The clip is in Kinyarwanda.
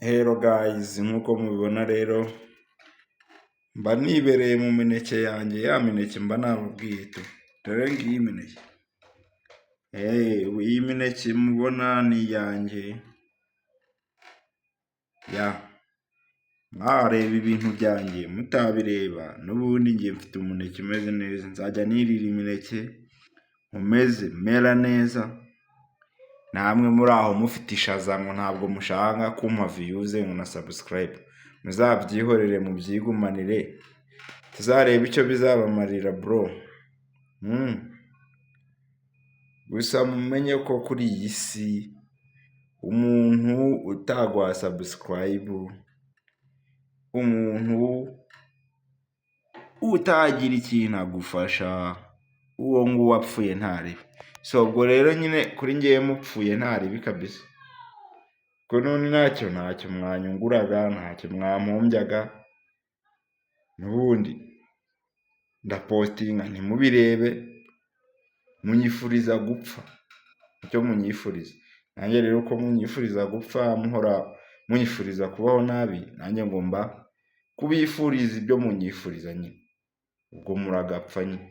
Hello guys, nk'uko mubibona rero mba nibereye mu mineke yanjye, ya mineke mba nababwiye tu dore ngiyi mineke. Iyi mineke mubona ni iyanjye mwareba ibintu byanjye mutabireba, n'ubundi ngiye mfite umuneke umeze neza, nzajya nirira imineke nkomeze mera neza. Namwe muri aho mufite ishaza ngo ntabwo mushaka kumpa viyuze ngo na subscribe, muzabyihorere mubyigumanire tuzareba icyo bizabamarira bro. Gusa mumenye ko kuri iyi si umuntu utagwa subscribe, umuntu utagira ikintu agufasha, uwo nguwo apfuye ntaribi. So ubwo rero nyine kuri ngewe mupfuye ntaribi kabisa, ko none ntacyo mwanyunguraga, ntacyo mwampombyaga, n'ubundi ndapostinga ntimubirebe, munyifuriza gupfa, icyo munyifuriza. Nanjye rero ko munyifuriza gupfa, muhora munyifuriza kubaho nabi, nanjye ngomba kubifuriza ibyo munyifuriza nyine, ubwo muragapfa nyine.